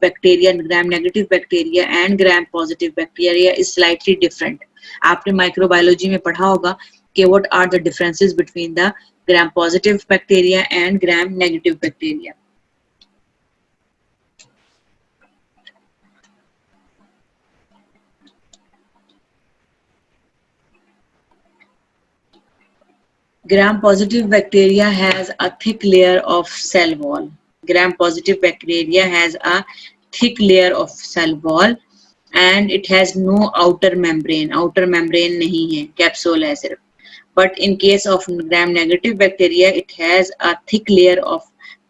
bacteria, gram negative bacteria and gram positive bacteria is slightly different. आपने microbiology में पढ़ा होगा कि what are the differences between the gram positive bacteria and gram negative bacteria. Gram-positive bacteria has a thick layer of cell wall. Gram-positive bacteria has a thick layer of cell wall and it has no outer membrane. Outer membrane नहीं है, capsule है सिर्फ. But in case of gram-negative bacteria, it has a thick layer of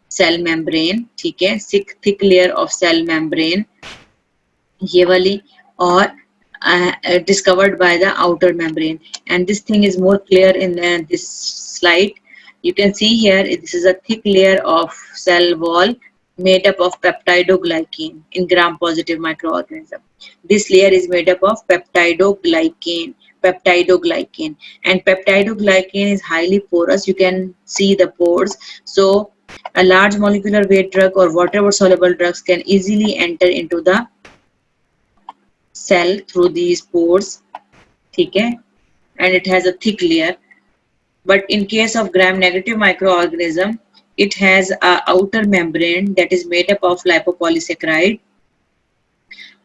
cell membrane. ठीक है, thick layer of cell membrane. ये वाली और discovered by the outer membrane, and this thing is more clear in this slide. You can see here this is a thick layer of cell wall made up of peptidoglycan in gram positive microorganism. This layer is made up of peptidoglycan, and peptidoglycan is highly porous. You can see the pores, so a large molecular weight drug or water soluble drugs can easily enter into the cell through these pores, ठीक है, and it has a thick layer. But in case of gram negative microorganism, it has a outer membrane that is made up of lipopolysaccharide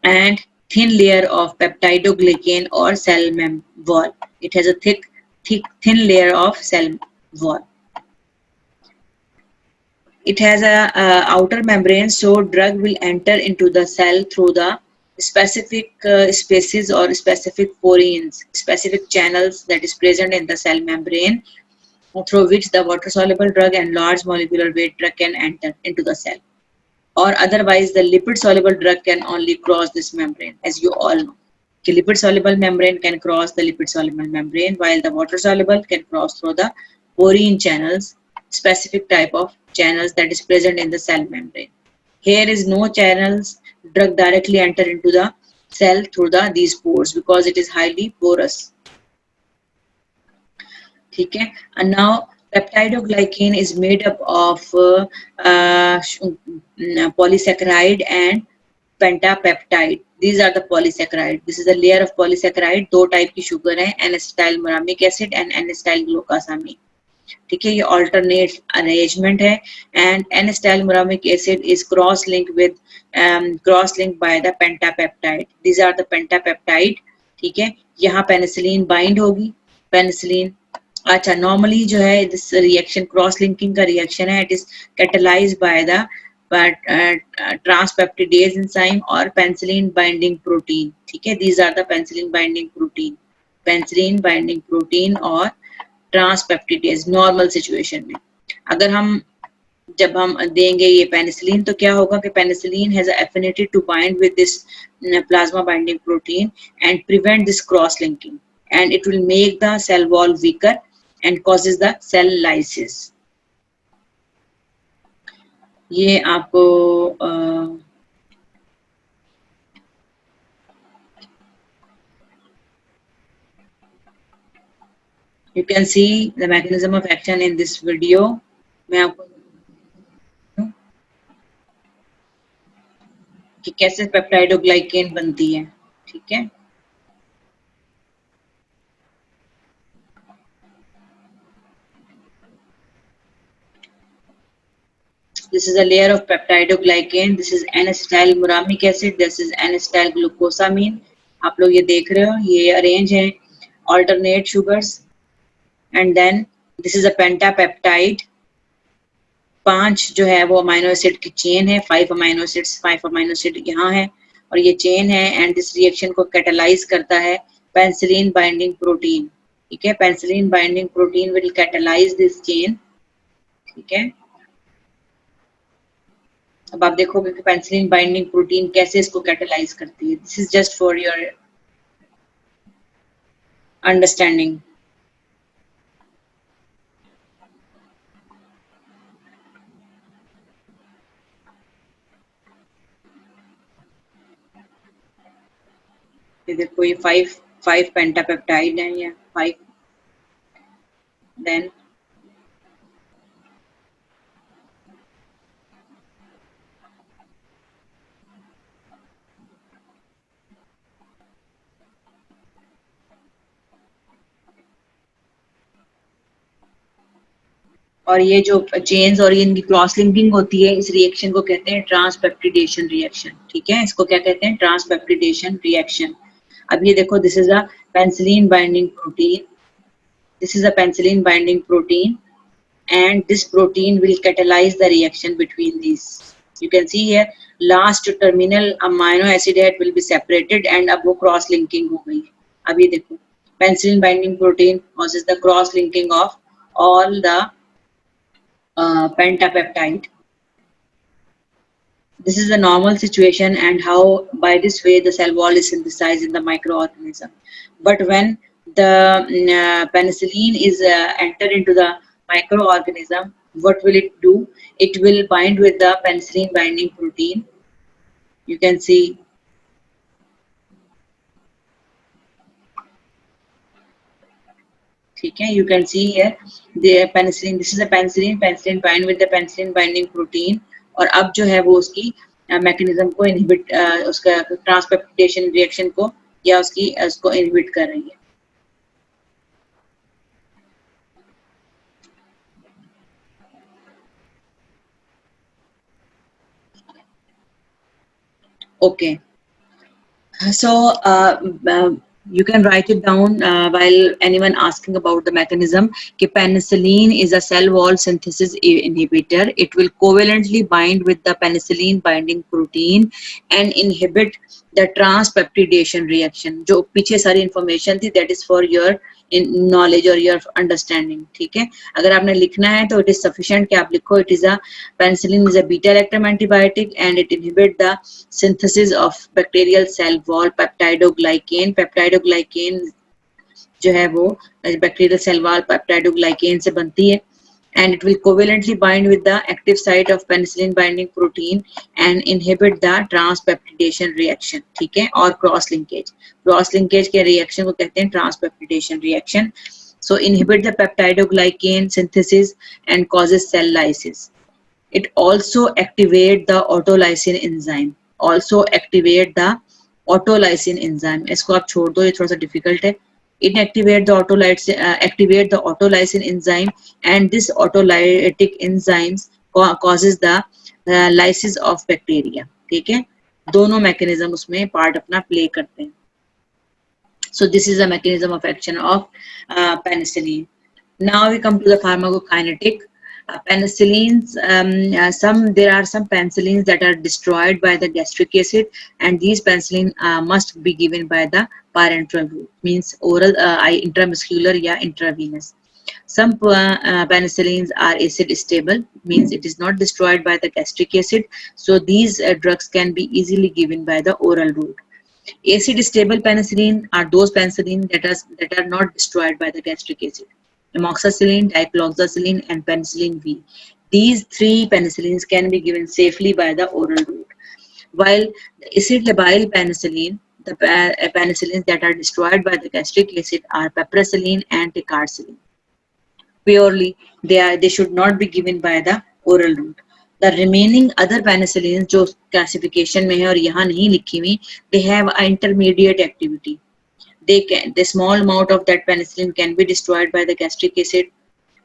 and thin layer of peptidoglycan or cell wall. It has a thin layer of cell wall. It has a outer membrane, so drug will enter into the cell through the specific spaces or specific porins, specific channels that is present in the cell membrane, through which the water soluble drug and large molecular weight drug can enter into the cell. Or otherwise the lipid soluble drug can only cross this membrane, as you all know. The lipid soluble membrane can cross the lipid soluble membrane, while the water soluble can cross through the porine channels, specific type of channels that is present in the cell membrane. Here is no channels, drug directly enter into the cell through these pores because it is highly porous. Okay, and now peptidoglycan is made up of polysaccharide and pentapeptide. These are the polysaccharide. This is a layer of polysaccharide. दो type की sugar है, N-acetylmuramic acid and N-acetylglucosamine. ठीक है, ये alternate arrangement है, and N-acetylmuramic acid is cross-linked by the pentapeptide. These are the pentapeptide. ठीक है, यहाँ penicillin bind होगी, penicillin. अच्छा, normally जो है this reaction cross-linking का reaction है, it is catalyzed by the transpeptidase enzyme or penicillin binding protein. ठीक है, these are the penicillin binding protein और ट्रांसपेप्टिडेज नॉर्मल सिचुएशन में। अगर जब हम देंगे ये पेनिसिलिन, तो क्या होगा कि penicillin has affinity to bind with this plasma binding protein and prevent this cross linking, and it will make the cell wall weaker and causes the cell lysis. ये आपको you can see the mechanism of action in this video. मैं आपको कि कैसे peptidoglycan बनती है, ठीक है। This is a layer of peptidoglycan. This is N-acetylmuramic acid. This is N-acetylglucosamine. आप लोग ये देख रहे हो, ये अरेंज है alternate sugars, and then this is a pentapeptide, 5 जो है वो अमाइनो एसिड की चेन है, 5 अमाइनो एसिड्स, 5 अमाइनो एसिड यहाँ है और ये चेन है, एंड दिस रिएक्शन को कैटालाइज करता है पेनिसिलिन बाइंडिंग प्रोटीन। ठीक है, penicillin binding protein will catalyse this chain. ठीक है, अब आप देखोगे कि पेनिसिलिन बाइंडिंग प्रोटीन कैसे इसको कैटालाइज करती है। This is just for your understanding. ये देखो, ये 5 पेंटापेप्टाइड है, या 5, देन और ये जो चेन्स और इनकी क्रॉस लिंकिंग होती है, इस रिएक्शन को कहते हैं ट्रांसपेप्टिडेशन रिएक्शन। ठीक है, इसको क्या कहते हैं? Transpeptidation reaction. अब ये देखो, this is a penicillin binding protein, this is a penicillin binding protein, and this protein will catalyze the reaction between these. You can see here last terminal amino acid head will be separated and अब वो cross linking हो गई। अब ये देखो, penicillin binding protein causes the cross linking of all the pentapeptide. This is the normal situation, and how by this way the cell wall is synthesized in the microorganism. But when the penicillin is entered into the microorganism, what will it do? It will bind with the penicillin binding protein. You can see, okay, you can see here the penicillin. This is a penicillin. Penicillin bind with the penicillin binding protein. और अब जो है वो उसकी mechanism को inhibit, उसका transpeptidation reaction को या उसको इनहिबिट कर रही है। Okay, so you can write it down while anyone asking about the mechanism. कि penicillin is a cell wall synthesis inhibitor. It will covalently bind with the penicillin binding protein and inhibit the transpeptidation reaction. जो पीछे सारी information थी, that is for your in knowledge or your understanding. ठीक है, अगर आपने लिखना है तो it is sufficient कि आप लिखो it is a penicillin is a beta lactam antibiotic and it inhibit the synthesis of bacterial cell wall peptidoglycan. Peptidoglycan जो है वो bacterial cell wall peptidoglycan से बनती है, and it will covalently bind with the active site of penicillin binding protein and inhibit the transpeptidation reaction. ठीक है, और cross linkage के reaction को कहते हैं transpeptidation reaction. So inhibit the peptidoglycan synthesis and causes cell lysis. It also activate the autolysin enzyme. इसको आप छोड़ दो, ये थोड़ा सा डिफिकल्ट है। Activate the autolysin enzyme, and this autolytic enzymes causes the lysis of bacteria. ठीक है, दोनों मैकेनिज्म उसमें पार्ट अपना प्ले करते हैं। So this is the mechanism of action of penicillin. Now we come to the pharmacokinetic. Penicillins, there are some penicillins that are destroyed by the gastric acid, and these penicillin must be given by the parenteral route, means oral, intramuscular, या intravenous. Some penicillins are acid stable, means it is not destroyed by the gastric acid, so these drugs can be easily given by the oral route. Acid stable penicillin are those penicillin that are not destroyed by the gastric acid. Amoxicillin, dicloxacillin, and penicillin V. These three penicillins can be given safely by the oral route. While the acid-labile penicillin, the penicillins that are destroyed by the gastric acid are piperacillin and ticarcillin. Purely, they should not be given by the oral route. The remaining other penicillins जो classification में है और यहाँ नहीं लिखी हुई, they have an intermediate activity. The small amount of that penicillin can be destroyed by the gastric acid,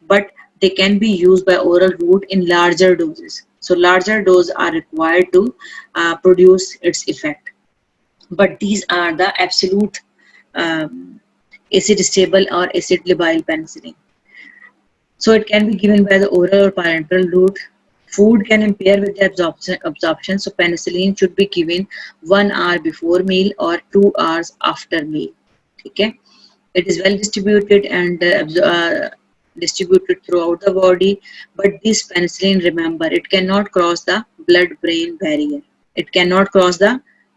but they can be used by oral route in larger doses. So larger doses are required to produce its effect. But these are the absolute acid stable or acid labile penicillin. So it can be given by the oral or parenteral route. Food can impair with the absorption, so penicillin should be given 1 hour before meal or 2 hours after meal. Okay, it is well distributed and distributed throughout the body, but this penicillin, remember, it cannot cross the blood-brain barrier. It cannot cross the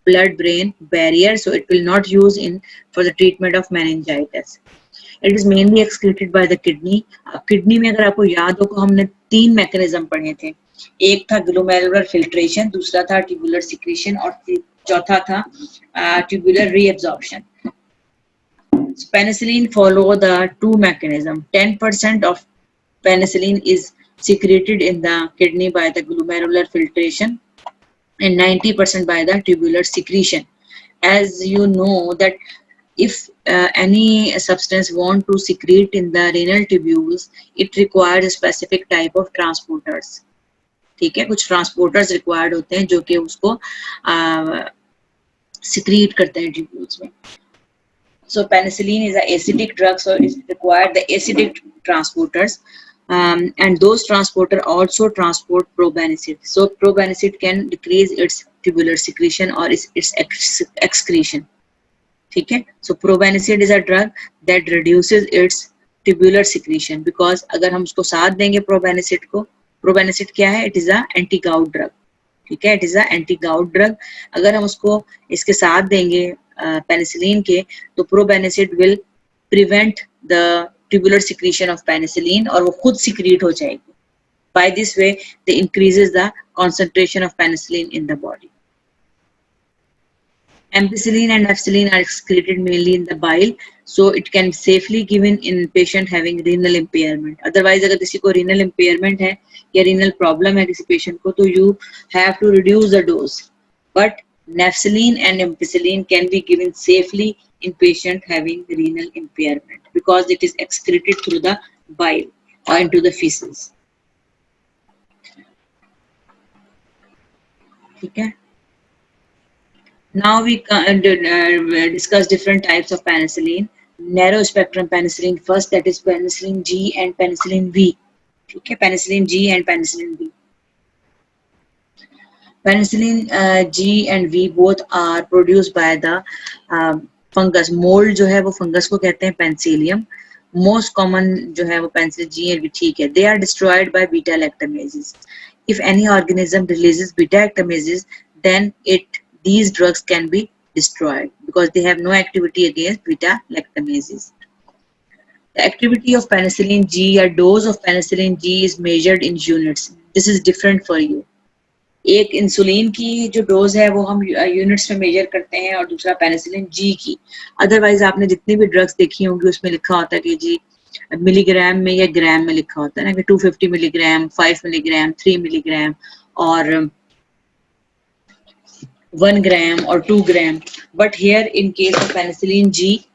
blood-brain barrier, so it will not use in for the treatment of meningitis. It is mainly excreted by the kidney. अब kidney में अगर आपको याद हो तो हमने 3 mechanism पढ़े थे. एक था ग्लोमेरुलर फिल्ट्रेशन, दूसरा था ट्यूबुलर सिक्रीशन और चौथा था tubular reabsorption. Penicillin follow the two mechanism. 10% of penicillin is secreted in the kidney by the glomerular filtration and 90% by the tubular secretion. As you know that if any substance want to secrete in the renal tubules, it requires a specific type of transporters. ठीक है, कुछ transporters required होते हैं जो कि उसको secrete करते हैं ट्यूब्यूल्स में. So penicillin is an acidic drug, so it requires the acidic transporters, and those transporter also transport probenecid. So probenecid can decrease its tubular secretion or its excretion. ठीक है, so probenecid is a drug that reduces its tubular secretion, because अगर हम उसको साथ देंगे probenecid को, probenecid क्या है? It is a anti-gout drug. ठीक है, it is a anti gout drug. अगर हम उसको इसके साथ देंगे पेनिसिलिन के, तो probenecid will prevent the tubular secretion of penicillin और वो खुद सिक्रीट हो जाएगी. By this way they increases the concentration of penicillin in the body. Ampicillin and nafcillin are excreted mainly in the bile, so it can safely given in patient having renal impairment. Otherwise, अगर किसी को renal impairment है या renal problem है किसी patient को, तो you have to reduce the dose. But nafcillin and ampicillin can be given safely in patient having renal impairment because it is excreted through the bile or into the feces. ठीक है. Now we discuss different types of penicillin. Narrow spectrum penicillin first, that is penicillin G and penicillin V. Okay, penicillin G and penicillin V. Penicillin G and V both are produced by the fungus. Mold जो है वो fungus को कहते हैं penicillium. Most common जो है वो penicillin G and V. ठीक है. They are destroyed by beta lactamases. If any organism releases beta lactamases, then these drugs can be destroyed because they have no activity against beta lactamases. The activity of penicillin G or dose of penicillin G is measured in units. This is different for you. एक insulin की जो dose है वो हम units में major करते हैं और दूसरा पेनिसिलिन जी की. अदरवाइज आपने जितनी भी ड्रग्स देखी होंगी उसमें लिखा होता है कि जी मिलीग्राम में या ग्राम में लिखा होता है ना, कि 250 मिलीग्राम, 5 मिलीग्राम, 3 मिलीग्राम और 1 gram or 2 gram. But here in case of penicillin G,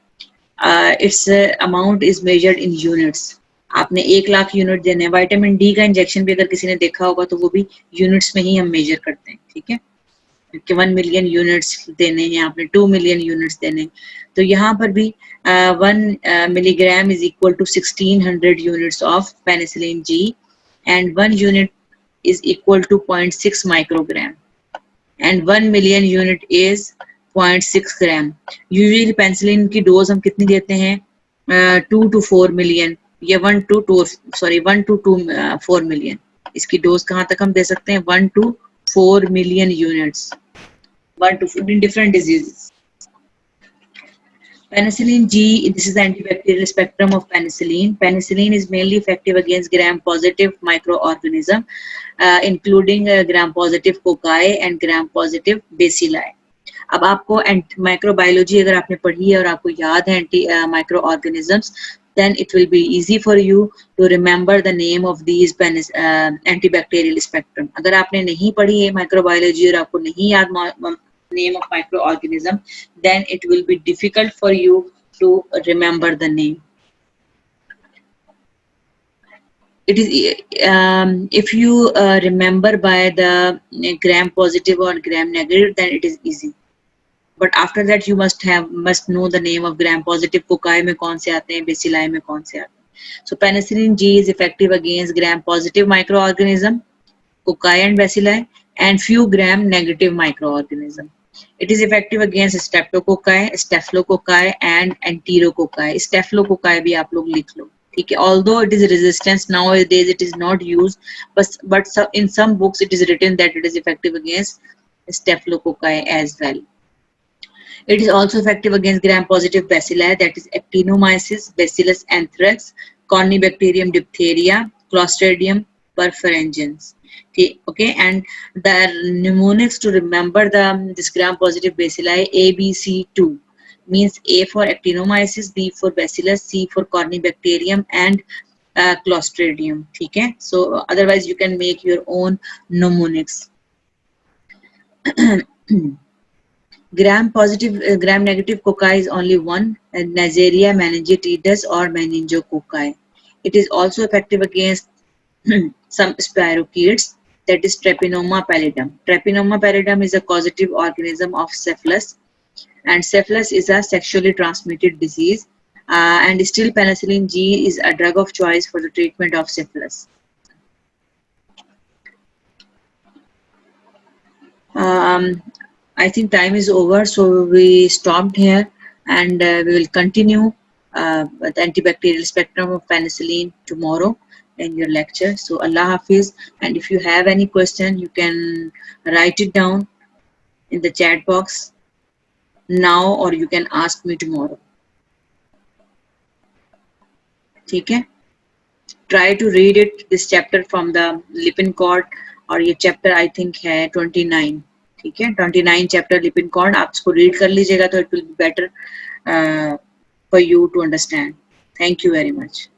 its amount is measured in units. आपने 1,00,000 यूनिट देने हैं. विटामिन डी का इंजेक्शन भी अगर किसी ने देखा होगा तो वो भी यूनिट्स में ही हम मेजर करते हैं. ठीक है, कि 1 मिलियन यूनिट्स देने हैं आपने, 2 मिलियन यूनिट्स देने. तो यहाँ पर भी 1 milligram is equal to 1600 units of penicillin G and 1 unit is equal to 0.6 microgram and 1 million unit is 0.6 gram. Usually penicillin की डोज हम कितनी देते हैं? 2 to 4 million या 1 to 2 4 million. इसकी डोज कहाँ तक हम दे सकते हैं? 1 to 4 million units. 1 to 4 in different diseases. Penicillin G, this is the antibacterial spectrum of penicillin. Penicillin is mainly effective against gram-positive microorganism, including gram-positive cocci and gram-positive bacilli. अब आपको microbiology अगर आपने पढ़ी है और आपको याद है microorganisms, then it will be easy for you to remember the name of these antibacterial spectrum. अगर आपने नहीं पढ़ी है माइक्रोबायोलॉजी और आपको नहीं याद name of microorganism, then it will be difficult for you to remember the name. It is if you remember by the gram positive or gram negative, then it is easy. But after that you must know the name of gram positive cocci में कौन से आते हैं, bacilli में कौन से आते हैं. So penicillin G is effective against gram-positive microorganism, cocci and bacilli, and few gram-negative microorganism. It is effective against streptococci, staphylococci, and enterococci. Staphylococci भी आप लोग लिख लो, ठीक है? Although it is resistance nowadays, it is not used, but in some books it is written that it is effective against staphylococci as well. It is also effective against gram-positive bacilli, that is actinomyces, Bacillus anthrax, Corynebacterium diphtheria, Clostridium perfringens. Okay, and the mnemonics to remember this gram-positive bacilli: ABC2 means A for actinomyces, B for Bacillus, C for Corynebacterium, and Clostridium. Okay, so otherwise you can make your own mnemonics. Gram positive, gram negative cocci is only one, and Neisseria meningitidis or meningococci. It is also effective against some spirochetes, that is Treponema pallidum. Treponema pallidum is a causative organism of syphilis, and syphilis is a sexually transmitted disease. And still, penicillin G is a drug of choice for the treatment of syphilis. I think time is over, so we stopped here, and we will continue the antibacterial spectrum of penicillin tomorrow in your lecture. So Allah Hafiz, and if you have any question, you can write it down in the chat box now, or you can ask me tomorrow. Okay? Try to read it, this chapter from the Lippincott, और ये chapter I think है 29. ठीक है, 29 chapter लिपिनकॉर्ड आप इसको read कर लीजिएगा तो it will be better for you to understand. Thank you very much.